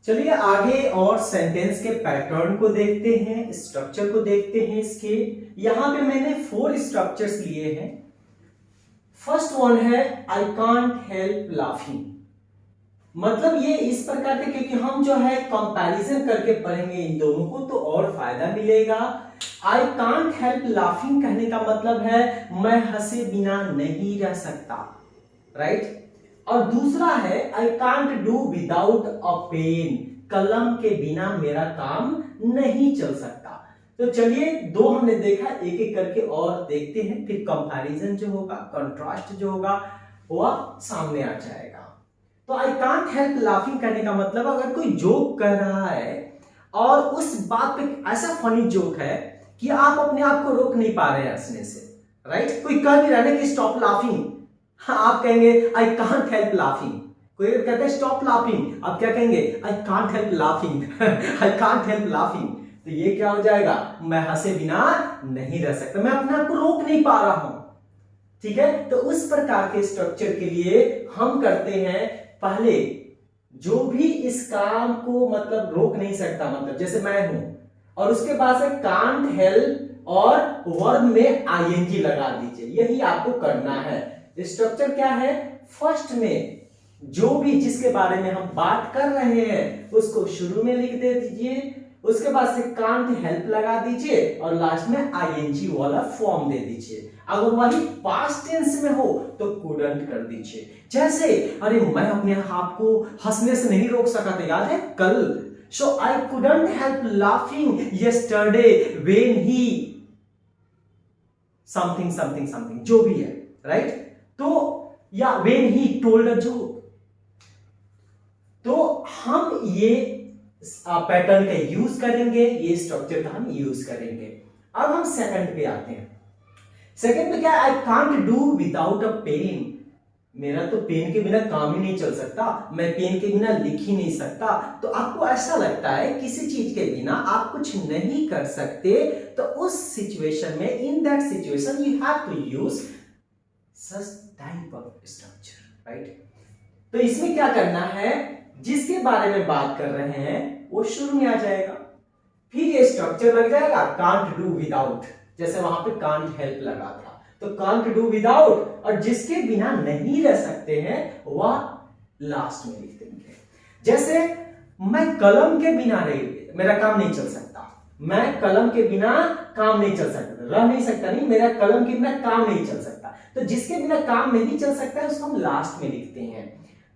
चलिए आगे और सेंटेंस के पैटर्न को देखते हैं, स्ट्रक्चर को देखते हैं इसके। यहां पे मैंने 4 स्ट्रक्चर्स लिए हैं। फर्स्ट वन है आई कांट हेल्प लाफिंग। मतलब ये इस प्रकार के, क्योंकि हम जो है कंपैरिजन करके पढ़ेंगे इन दोनों को तो और फायदा मिलेगा। आई कांट हेल्प लाफिंग कहने का मतलब है मैं हंसे बिना नहीं रह सकता, राइट। और दूसरा है I can't do without a pen, कलम के बिना मेरा काम नहीं चल सकता। तो चलिए दो हमने देखा, एक एक करके और देखते हैं, फिर कंपैरिजन जो होगा, कंट्रास्ट जो होगा वह सामने आ जाएगा। तो आई कांट हेल्प लाफिंग करने का मतलब अगर कोई जोक कर रहा है और उस बात पे ऐसा फनी जोक है कि आप अपने आप को रोक नहीं पा रहे हैं हंसने से, राइट। कोई कह भी रहा है कि स्टॉप लाफिंग, आप कहेंगे आई कांट हेल्प लाफिंग। कोई कहता है स्टॉप लाफिंग, आप क्या कहेंगे I can't help laughing I can't help laughing. तो ये क्या हो जाएगा, मैं हंसे बिना नहीं रह सकता, मैं अपने आप को रोक नहीं पा रहा हूं, ठीक है। तो उस प्रकार के स्ट्रक्चर के लिए हम करते हैं पहले जो भी इस काम को मतलब रोक नहीं सकता, मतलब जैसे मैं हूं, और उसके बाद से कांट हेल्प और वर्ब में आईएनजी लगा दीजिए, यही आपको करना है। स्ट्रक्चर क्या है, फर्स्ट में जो भी जिसके बारे में हम बात कर रहे हैं उसको शुरू में लिख दे दीजिए, उसके बाद से कांट हेल्प लगा दीजिए और लास्ट में आईएनजी वाला फॉर्म दे दीजिए। अगर वही पास्ट टेंस में हो तो कुडंट कर दीजिए। जैसे अरे मैं अपने आप को हंसने से नहीं रोक सका था, याद है कल, so I couldn't help laughing yesterday when he something something something, जो भी है, राइट। तो या when he told a joke. तो हम ये पैटर्न का यूज करेंगे, ये स्ट्रक्चर का हम यूज करेंगे। अब हम सेकंड पे आते हैं। सेकंड पे क्या है, I can't do without a pen. मेरा तो पेन के बिना काम ही नहीं चल सकता, मैं पेन के बिना लिख ही नहीं सकता। तो आपको ऐसा लगता है किसी चीज के बिना आप कुछ नहीं कर सकते, तो उस सिचुएशन में, in that situation you have to use such type of structure, right. तो इसमें क्या करना है, जिसके बारे में बात कर रहे हैं वो शुरू में आ जाएगा, फिर ये स्ट्रक्चर लग जाएगा कांट डू विदाउट, जैसे वहां पे कांट हेल्प लगा था तो कांट डू विदाउट, और जिसके बिना नहीं रह सकते हैं वह लास्ट में लिख देंगे। जैसे मैं कलम के बिना मेरा काम नहीं चल सकता, मैं कलम के बिना काम नहीं चल सकता, रह नहीं सकता नहीं, मेरा कलम के बिना काम नहीं चल सकता। तो जिसके बिना काम नहीं चल सकता है उसको हम लास्ट में लिखते हैं,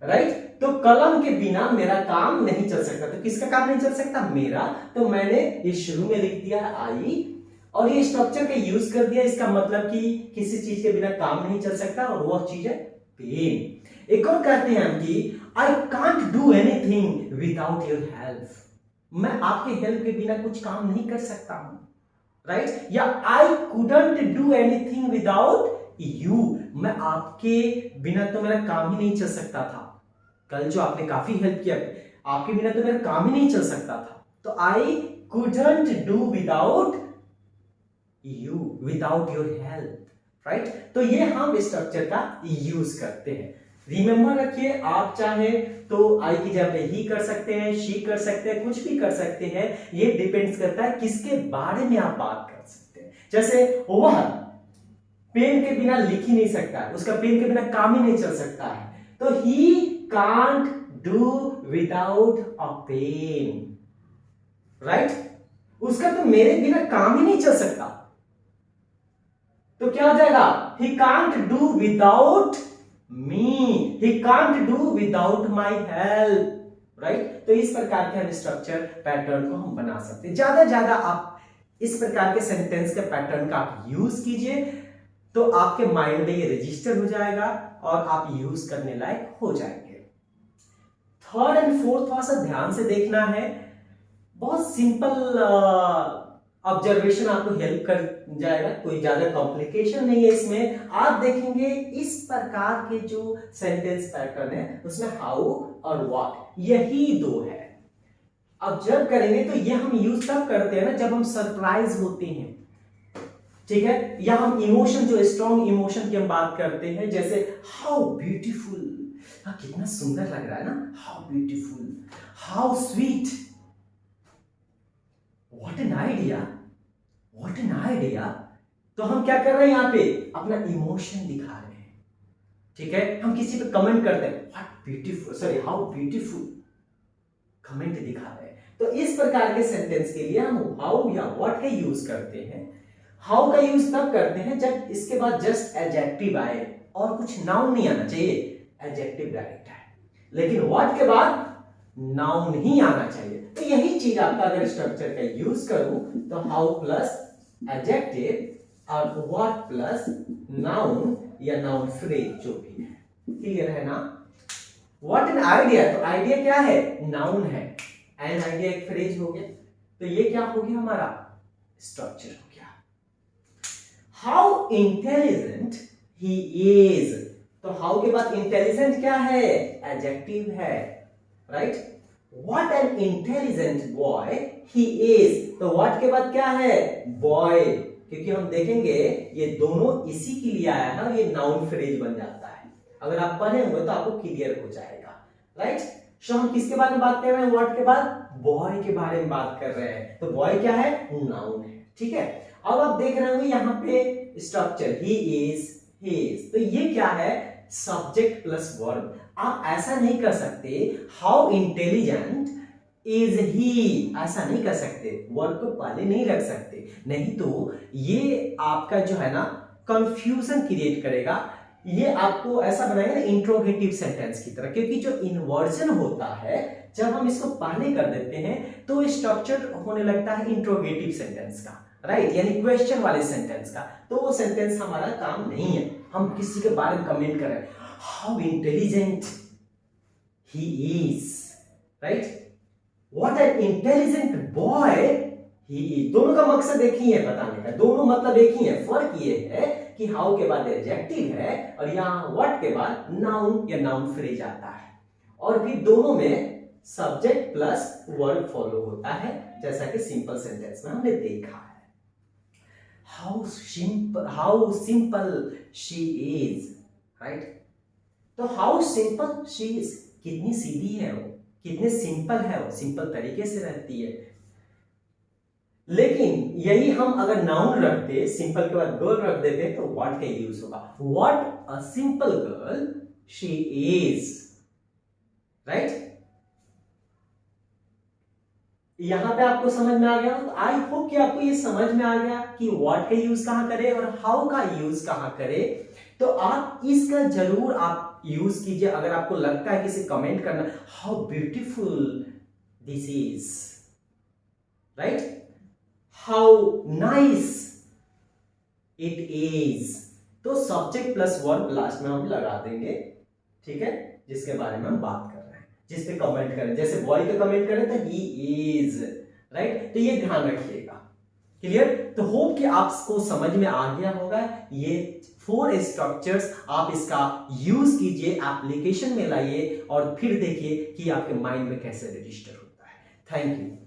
राइट। तो कलम के बिना मेरा काम नहीं चल सकता, तो किसका काम नहीं चल सकता, मेरा। तो मैंने ये शुरू में लिख दिया आई और ये स्ट्रक्चर का यूज कर दिया। इसका मतलब कि किसी चीज के बिना काम नहीं चल सकता और वह चीज है पेन। एक और कहते हैं हम कि आई can't do anything without your help. मैं आपके हेल्प के बिना कुछ काम नहीं कर सकता हूं, राइट। या I couldn't do anything without you. मैं आपके बिना तो मेरा काम ही नहीं चल सकता था, कल जो आपने काफी हेल्प किया, आपके बिना तो मेरा काम ही नहीं चल सकता था। तो I couldn't do without you, without your help, right. तो ये हम स्ट्रक्चर का यूज करते हैं। रिमेंबर रखिए, आप चाहे तो आई की जगह पे ही कर सकते हैं, शी कर सकते हैं, कुछ भी कर सकते हैं, ये डिपेंड्स करता है किसके बारे में आप बात कर सकते हैं। जैसे वह पेन के बिना लिख ही नहीं सकता, उसका पेन के बिना काम ही नहीं चल सकता है, तो he can't do without a pen, right. उसका तो मेरे बिना काम ही नहीं चल सकता, तो क्या हो जाएगा, ही can't do without me, he can't do without my help, right. तो इस प्रकार के हम स्ट्रक्चर पैटर्न को हम बना सकते हैं। ज्यादा आप इस प्रकार के सेंटेंस के पैटर्न का आप यूज कीजिए तो आपके माइंड में ये रजिस्टर हो जाएगा और आप यूज करने लायक हो जाएंगे। थर्ड एंड फोर्थ थोड़ा सा ध्यान से देखना है, बहुत सिंपल ऑब्जर्वेशन आपको हेल्प कर जाएगा, कोई ज्यादा कॉम्प्लिकेशन नहीं है इसमें। आप देखेंगे इस प्रकार के जो सेंटेंस पैटर्न है उसमें हाउ और व्हाट, यही दो है। ऑब्जर्व करेंगे तो ये हम यूज तब करते हैं ना जब हम सरप्राइज होते हैं, ठीक है, या हम इमोशन, जो स्ट्रॉन्ग इमोशन की हम बात करते हैं, जैसे हाउ ब्यूटीफुल, कितना सुंदर लग रहा है ना, how beautiful, how sweet, what an idea, what an idea. तो हम क्या कर रहे हैं, यहां पे अपना इमोशन दिखा रहे हैं, ठीक है। हम किसी पे कमेंट करते हैं, what beautiful, sorry how beautiful, comment दिखा रहे हैं। तो इस प्रकार के सेंटेंस के लिए हम हाउ या व्हाट का यूज करते हैं। हाउ का यूज तब करते हैं जब इसके बाद जस्ट एडजेक्टिव आए और कुछ नाउन नहीं आना चाहिए, एडजेक्टिव डायरेक्ट है, लेकिन व्हाट के बाद नाउन ही आना चाहिए। तो यही चीज आपका अगर स्ट्रक्चर का यूज करूं तो हाउ प्लस एडजेक्टिव और व्हाट प्लस नाउन या नाउन फ्रेज जो भी है, क्लियर है ना। व्हाट एन आइडिया, तो आइडिया क्या है, नाउन है, एन आइडिया एक फ्रेज हो गया, तो ये क्या हो गया हमारा स्ट्रक्चर हो गया। हाउ इंटेलिजेंट ही इज, तो हाउ के बाद इंटेलिजेंट क्या है, एडजेक्टिव है, right. What an intelligent boy he is, तो व्हाट के बाद क्या है, बॉय, क्योंकि हम देखेंगे ये दोनों इसी के लिए आया है, ये नाउन फ्रेज बन जाता है। अगर आप पढ़े हुए तो आपको क्लियर हो जाएगा, राइट। सो हम किसके बारे में बात कर रहे हैं, व्हाट के बाद बॉय के बारे में बात कर रहे हैं, तो बॉय क्या है, नाउन है, ठीक है। अब आप देख रहे होंगे यहाँ पे स्ट्रक्चर ही इज, हिज, तो ये क्या है, सब्जेक्ट प्लस वर्ब। आप ऐसा नहीं कर सकते हाउ इंटेलिजेंट इज ही, ऐसा नहीं कर सकते, वर्ब को पहले नहीं रख सकते, नहीं तो ये आपका जो है ना कंफ्यूजन क्रिएट करेगा, ये आपको ऐसा बनाएगा ना इंट्रोगेटिव सेंटेंस की तरह, क्योंकि जो इन्वर्जन होता है जब हम इसको पहले कर देते हैं तो स्ट्रक्चर होने लगता है इंट्रोगेटिव सेंटेंस का, राइट, यानी क्वेश्चन वाले सेंटेंस का, तो वो सेंटेंस हमारा काम नहीं है। हम किसी के बारे में कमेंट कर रहे हैं, how intelligent he is, right, what an intelligent boy he is, दोनों का मकसद एक ही है बताने का, दोनों मतलब एक ही है, फर्क ये है कि हाउ के बाद एडजेक्टिव है और यहाँ व्हाट के बाद नाउन या नाउन फ्रेज आता है, और फिर दोनों में सब्जेक्ट प्लस वर्ब फॉलो होता है, जैसा कि सिंपल सेंटेंस में हमने देखा है। How simple she is, right, तो हाउ सिंपल शी इज, कितनी सीधी है वो, कितने सिंपल है वो, सिंपल तरीके से रहती है। लेकिन यही हम अगर नाउन रखते, सिंपल के बाद गर्ल रख देते, तो व्हाट का यूज होगा, what a simple girl she is, right. यहां पे आपको समझ में आ गया, तो आई होप कि आपको ये समझ में आ गया कि व्हाट का यूज कहां करें और हाउ का यूज कहां करें। तो आप इसका जरूर आप यूज कीजिए। अगर आपको लगता है किसी कमेंट करना, how beautiful this is, right, how nice it is, तो सब्जेक्ट प्लस वर्ब लास्ट में हम लगा देंगे, ठीक है, जिसके बारे में हम बात कर रहे हैं, जिस पे कमेंट करें, जैसे बॉय पे कमेंट करें तो ही इज, राइट, तो ये ध्यान रखिएगा, क्लियर। तो होप कि आपको समझ में आ गया होगा। ये 4 स्ट्रक्चर्स आप इसका यूज कीजिए, एप्लीकेशन में लाइए और फिर देखिए कि आपके माइंड में कैसे रजिस्टर होता है। Thank you.